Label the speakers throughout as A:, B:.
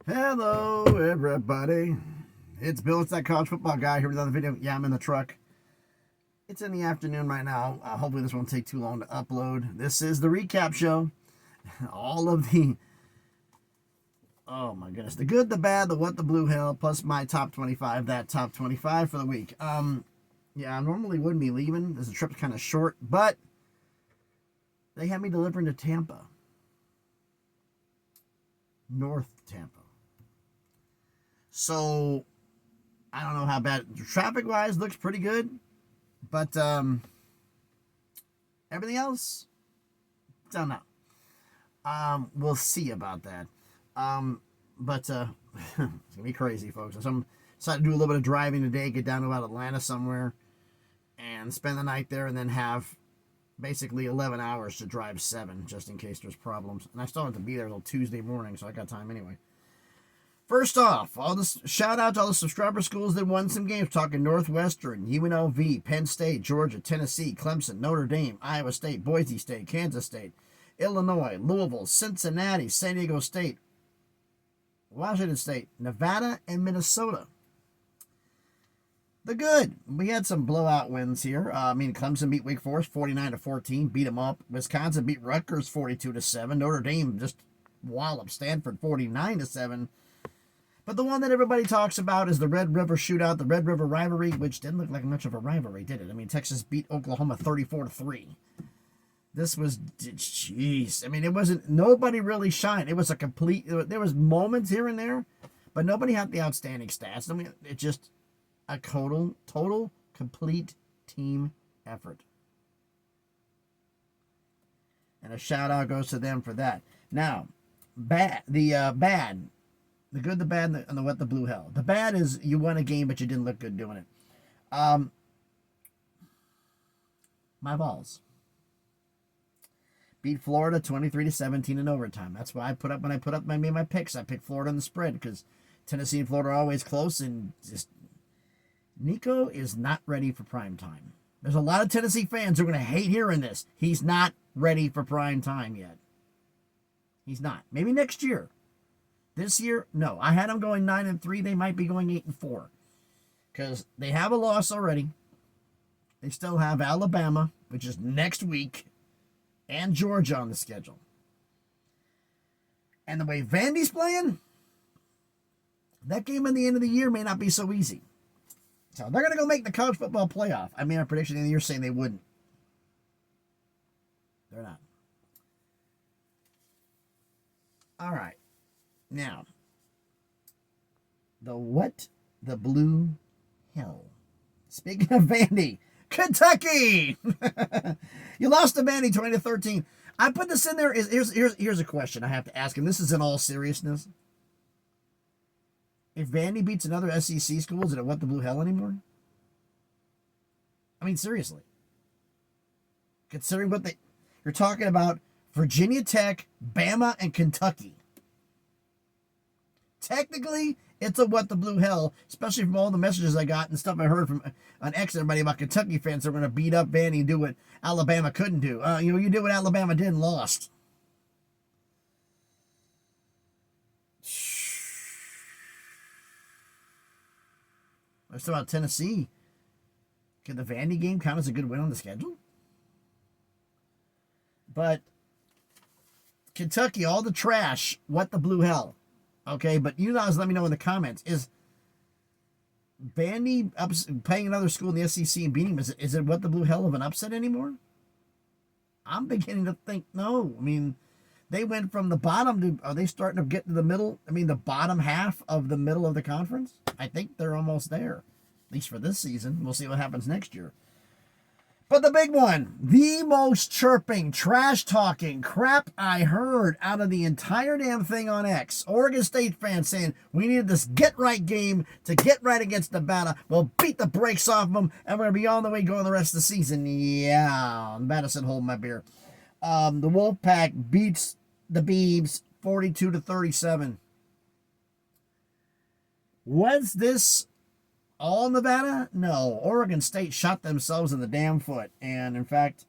A: Hello, everybody. It's Bill. It's that college football guy here with another video. Yeah, I'm in the truck. It's in the afternoon right now. Hopefully this won't take too long to upload. This is the recap show. All of the, oh my goodness, the good, the bad, the what, the blue hell, plus my top 25, that top 25 for the week. Yeah, I normally wouldn't be leaving. This trip's kind of short, but they had me delivering to Tampa. North Tampa. So, I don't know how bad, traffic-wise, looks pretty good. But, everything else, don't know. We'll see about that. But, it's going to be crazy, folks. So I'm decided to do a little bit of driving today, get down to about Atlanta somewhere, and spend the night there, and then have basically 11 hours to drive 7, just in case there's problems. And I still have to be there until Tuesday morning, so I got time anyway. First off, shout out to all the subscriber schools that won some games. Talking Northwestern, UNLV, Penn State, Georgia, Tennessee, Clemson, Notre Dame, Iowa State, Boise State, Kansas State, Illinois, Louisville, Cincinnati, San Diego State, Washington State, Nevada, and Minnesota. The good. We had some blowout wins here. Clemson beat Wake Forest 49-14, beat them up. Wisconsin beat Rutgers 42-7. Notre Dame just walloped Stanford 49-7. But the one that everybody talks about is the Red River Shootout, the Red River Rivalry, which didn't look like much of a rivalry, did it? Texas beat Oklahoma 34-3. This was, jeez. It wasn't, nobody really shined. It was a complete, there was moments here and there, but nobody had the outstanding stats. It just, a total, complete team effort. And a shout out goes to them for that. Now, bad, the good, the bad, and the what, the blue hell. The bad is you won a game, but you didn't look good doing it. My Vols beat Florida 23-17 in overtime. That's why when I put up my picks, I picked Florida on the spread because Tennessee and Florida are always close, and just Nico is not ready for prime time. There's a lot of Tennessee fans who are going to hate hearing this. He's not ready for prime time yet. He's not. Maybe next year. This year, no. I had them going 9-3. They might be going 8-4 because they have a loss already. They still have Alabama, which is next week, and Georgia on the schedule. And the way Vandy's playing, that game at the end of the year may not be so easy. So they're going to go make the college football playoff. My prediction at the end of the year saying they wouldn't. They're not. All right. Now, the what? The blue hell. Speaking of Vandy, Kentucky! You lost to Vandy 20-13. I put this in there. Here's a question I have to ask, and this is in all seriousness. If Vandy beats another SEC school, is it what the blue hell anymore? Seriously. Considering what you're talking about, Virginia Tech, Bama, and Kentucky. Technically, it's a what the blue hell, especially from all the messages I got and stuff I heard from on X and everybody about Kentucky fans that are going to beat up Vandy and do what Alabama couldn't do. You did what Alabama did and lost. Let's talk about Tennessee. Can the Vandy game count as a good win on the schedule? But Kentucky, all the trash, what the blue hell. Okay, but you guys let me know in the comments. Is Vandy playing another school in the SEC and beating them? Is it what the blue hell of an upset anymore? I'm beginning to think no. They went from the bottom to, are they starting to get to the middle? The bottom half of the middle of the conference? I think they're almost there, at least for this season. We'll see what happens next year. But the big one, the most chirping, trash-talking crap I heard out of the entire damn thing on X. Oregon State fans saying, we needed this get-right game to get right against Nevada. We'll beat the brakes off them, and we're going to be on the way going the rest of the season. Yeah, Nevada said, hold my beer. The Wolfpack beats the Beavs 42-37. Was this all Nevada? No. Oregon State shot themselves in the damn foot. And, in fact,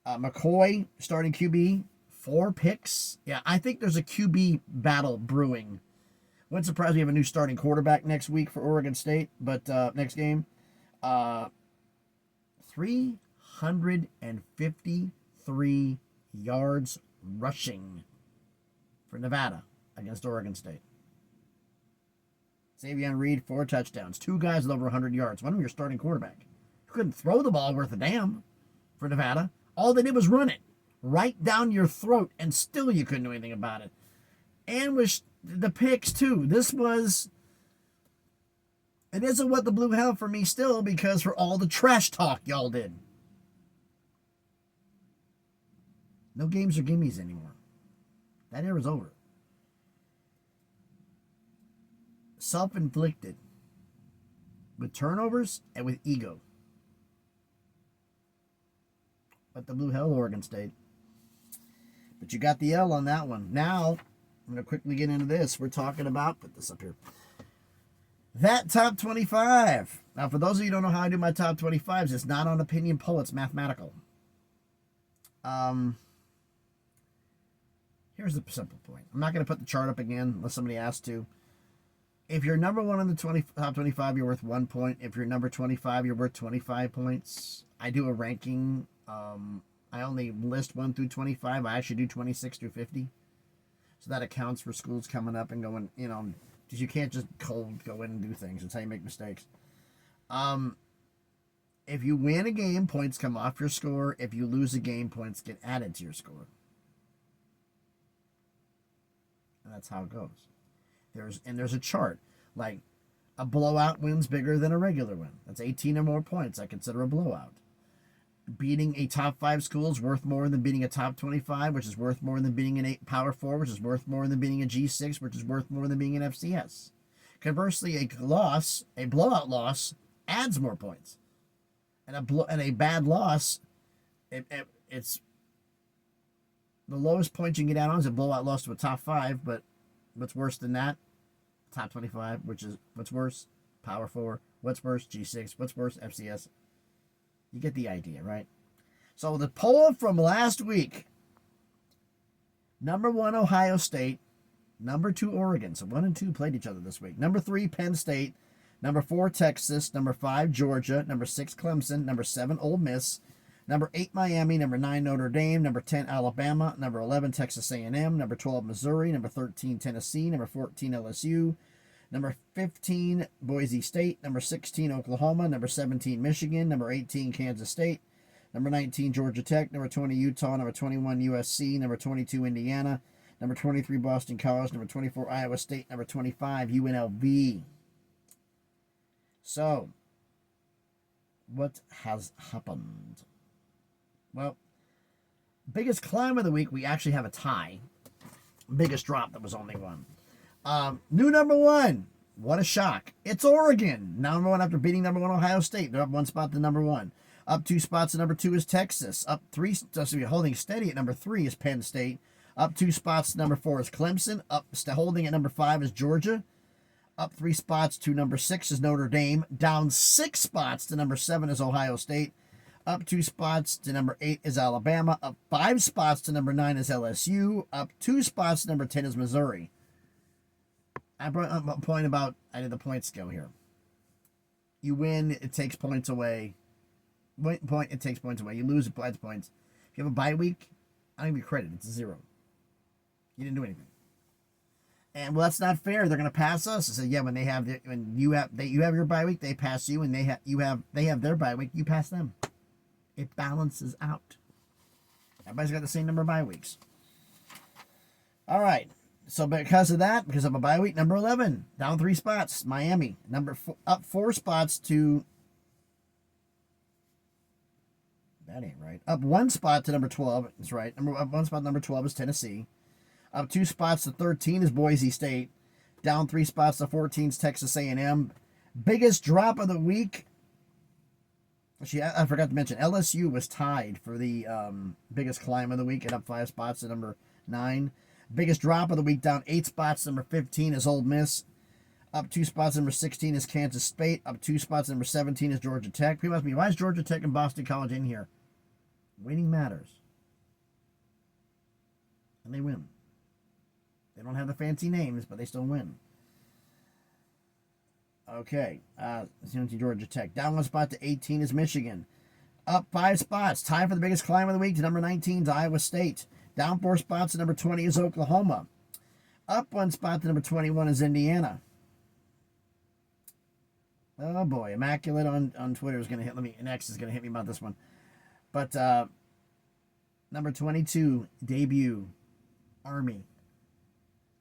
A: McCoy, starting QB, 4 picks. Yeah, I think there's a QB battle brewing Wouldn't surprise me have a new starting quarterback next week for Oregon State, but next game. 353 yards rushing for Nevada against Oregon State. Savion Reed, 4 touchdowns. 2 guys with over 100 yards. One of them your starting quarterback. You couldn't throw the ball worth a damn for Nevada. All they did was run it right down your throat, and still you couldn't do anything about it. And with the picks, too. It isn't what the Blue held for me still, because for all the trash talk y'all did. No games or gimmies anymore. That era's over. Self-inflicted. With turnovers and with ego. But the Blue held Oregon State. But you got the L on that one. Now, I'm going to quickly get into this. We're talking about, put this up here. That top 25. Now, for those of you who don't know how I do my top 25s, it's not on opinion poll, it's mathematical. Here's the simple point. I'm not going to put the chart up again unless somebody asks to. If you're number one on the top 25, you're worth 1 point. If you're number 25, you're worth 25 points. I do a ranking. I only list 1 through 25. I actually do 26 through 50. So that accounts for schools coming up and going, because you can't just cold go in and do things. That's how you make mistakes. If you win a game, points come off your score. If you lose a game, points get added to your score. And that's how it goes. There's a chart. Like, a blowout win's bigger than a regular win. That's 18 or more points. I consider a blowout. Beating a top 5 school is worth more than beating a top 25, which is worth more than beating an Power 4, which is worth more than beating a G6, which is worth more than being an FCS. Conversely, a blowout loss, adds more points. And a bad loss, it's the lowest point you can get out on is a blowout loss to a top 5, but what's worse than that? Top 25, which is what's worse? Power 4. What's worse? G6. What's worse? FCS. You get the idea, right? So the poll from last week. Number 1, Ohio State. Number 2, Oregon. So 1 and 2 played each other this week. Number 3, Penn State. Number 4, Texas. Number 5, Georgia. Number 6, Clemson. Number 7, Ole Miss. Number 8, Miami. Number 9, Notre Dame. Number 10, Alabama. Number 11, Texas A&M. Number 12, Missouri. Number 13, Tennessee. Number 14, LSU. Number 15, Boise State. Number 16, Oklahoma. Number 17, Michigan. Number 18, Kansas State. Number 19, Georgia Tech. Number 20, Utah. Number 21, USC. Number 22, Indiana. Number 23, Boston College. Number 24, Iowa State. Number 25, UNLV. So, what has happened? Well, biggest climb of the week, we actually have a tie. Biggest drop, that was only one. New number 1. What a shock. It's Oregon. Number 1 after beating number 1 Ohio State. They're up 1 spot to number 1. Up 2 spots to number 2 is Texas. Up 3, holding steady at number 3 is Penn State. Up 2 spots to number 4 is Clemson. Holding at number 5 is Georgia. Up 3 spots to number 6 is Notre Dame. Down 6 spots to number 7 is Ohio State. Up 2 spots to number 8 is Alabama. Up 5 spots to number 9 is LSU. Up 2 spots to number 10 is Missouri. I brought up a point about, I did the point scale here. You win, it takes points away. It takes points away. You lose, it adds points. If you have a bye week, I don't give you credit. It's a 0. You didn't do anything. And well, that's not fair. They're going to pass us. I said, yeah, when you have your bye week, they pass you, and they have their bye week, you pass them. It balances out. Everybody's got the same number of bye weeks. All right. So because of that, because of a bye week, number 11, down 3 spots, Miami. Up 4 spots to, that ain't right. Up 1 spot to number 12, that's right. Up 1 spot to number 12 is Tennessee. Up 2 spots to 13 is Boise State. Down 3 spots to 14 is Texas A&M. Biggest drop of the week. Actually, I forgot to mention, LSU was tied for the biggest climb of the week and up 5 spots to number 9. Biggest drop of the week, down 8 spots. Number 15 is Ole Miss. Up 2 spots. Number 16 is Kansas State. Up 2 spots. Number 17 is Georgia Tech. People ask me, why is Georgia Tech and Boston College in here? Winning matters. And they win. They don't have the fancy names, but they still win. Okay. Georgia Tech. Down one spot to 18 is Michigan. Up 5 spots. Time for the biggest climb of the week to number 19 is Iowa State. Down 4 spots to number 20 is Oklahoma. Up 1 spot to number 21 is Indiana. Oh boy, Immaculate on Twitter is gonna hit me. Next is gonna hit me about this one. But number 22, debut, Army.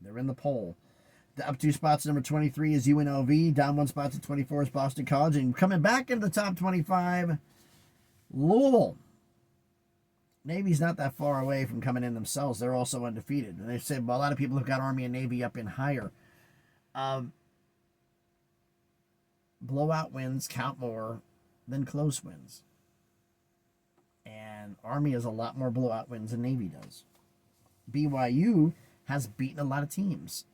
A: They're in the poll. The up 2 spots, number 23 is UNLV. Down 1 spot to 24 is Boston College. And coming back into the top 25, Louisville. Navy's not that far away from coming in themselves. They're also undefeated. And they said, well, a lot of people have got Army and Navy up in higher. Blowout wins count more than close wins. And Army has a lot more blowout wins than Navy does. BYU has beaten a lot of teams.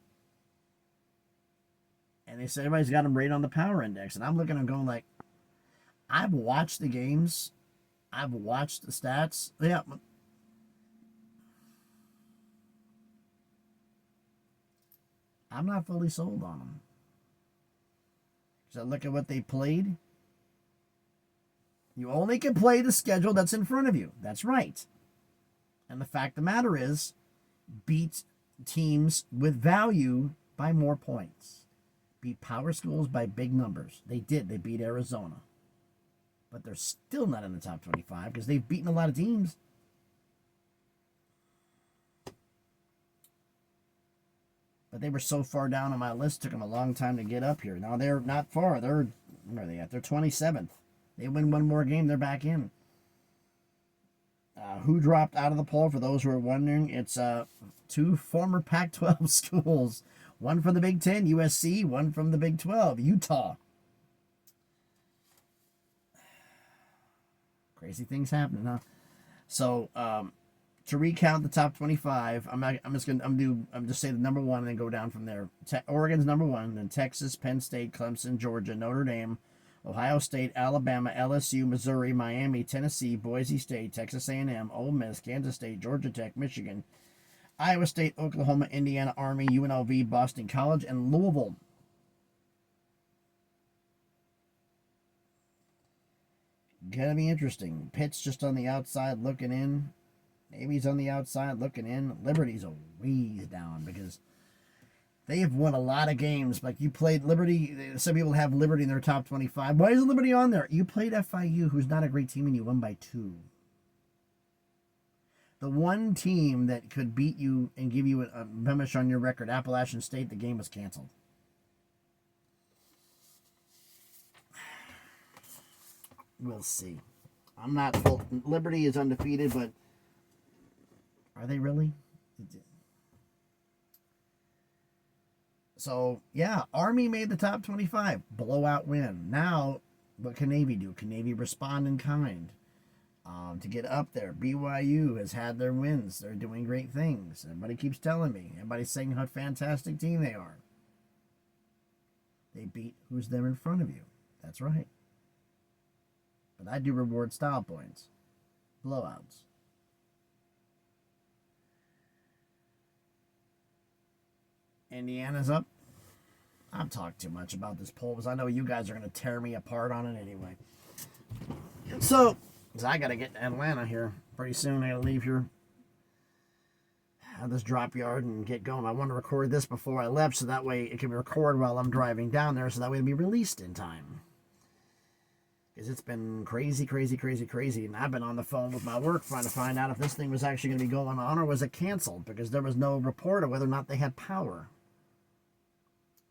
A: And they say everybody's got them rated on the power index. And I'm looking at them going like, I've watched the games. I've watched the stats. Yeah. I'm not fully sold on them. So look at what they played. You only can play the schedule that's in front of you. That's right. And the fact of the matter is, beat teams with value by more points. Beat power schools by big numbers. They did. They beat Arizona. But they're still not in the top 25 because they've beaten a lot of teams. But they were so far down on my list, took them a long time to get up here. Now they're not far. Where are they at? They're 27th. They win one more game, they're back in. Who dropped out of the poll, for those who are wondering? It's 2 former Pac-12 schools. One from the Big Ten, USC. One from the Big 12, Utah. Crazy things happening, huh? So, to recount the top 25, I'm just say the number 1 and then go down from there. Oregon's number 1, then Texas, Penn State, Clemson, Georgia, Notre Dame, Ohio State, Alabama, LSU, Missouri, Miami, Tennessee, Boise State, Texas A&M, Ole Miss, Kansas State, Georgia Tech, Michigan, Iowa State, Oklahoma, Indiana, Army, UNLV, Boston College, and Louisville. Gonna be interesting. Pitt's just on the outside looking in. Navy's on the outside looking in. Liberty's a ways down because they have won a lot of games. Like, you played Liberty. Some people have Liberty in their top 25. Why is Liberty on there? You played FIU, who's not a great team, and you won by 2. The one team that could beat you and give you a blemish on your record, Appalachian State, the game was canceled. We'll see. I'm not full. Liberty is undefeated, but are they really? So, yeah, Army made the top 25. Blowout win. Now, what can Navy do? Can Navy respond in kind to get up there? BYU has had their wins. They're doing great things. Everybody keeps telling me. Everybody's saying how fantastic team they are. They beat who's there in front of you. That's right. But I do reward style points. Blowouts. Indiana's up. I've talked too much about this poll because I know you guys are going to tear me apart on it anyway. So, because I got to get to Atlanta here pretty soon. I got to leave here at this drop yard and get going. I want to record this before I left so that way it can be recorded while I'm driving down there so that way it'll be released in time. Because it's been crazy, crazy, crazy, crazy. And I've been on the phone with my work trying to find out if this thing was actually going to be going on or was it canceled. Because there was no report of whether or not they had power.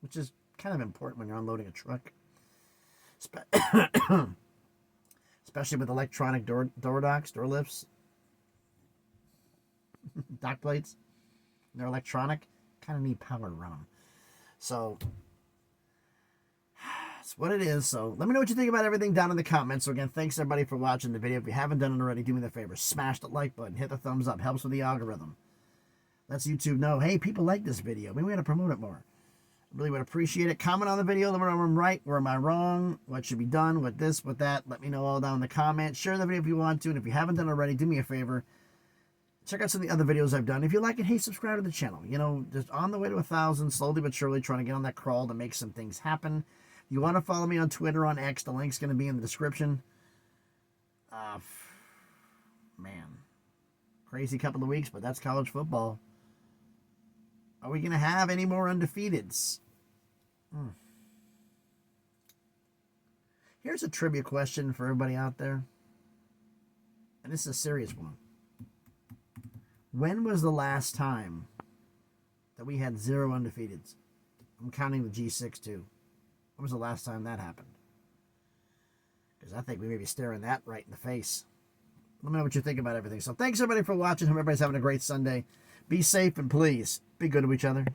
A: Which is kind of important when you're unloading a truck. Especially with electronic door docks, door lifts. Dock plates. They're electronic. Kind of need power to run them. So that's what it is. So let me know what you think about everything down in the comments. So again, thanks everybody for watching the video. If you haven't done it already, do me the favor. Smash the like button. Hit the thumbs up. Helps with the algorithm. Lets YouTube know, hey, people like this video. Maybe we got to promote it more. Really would appreciate it. Comment on the video. Let me know where I'm right. Where am I wrong? What should be done? What this? What that? Let me know all down in the comments. Share the video if you want to. And if you haven't done it already, do me a favor. Check out some of the other videos I've done. If you like it, hey, subscribe to the channel. You know, just on the way to 1,000, slowly but surely trying to get on that crawl to make some things happen. You want to follow me on Twitter, on X, the link's going to be in the description. Man, crazy couple of weeks, but that's college football. Are we going to have any more undefeateds? Here's a trivia question for everybody out there. And this is a serious one. When was the last time that we had 0 undefeateds? I'm counting the G6 too. When was the last time that happened? Because I think we may be staring that right in the face. Let me know what you think about everything. So thanks everybody for watching. Hope everybody's having a great Sunday. Be safe and please be good to each other.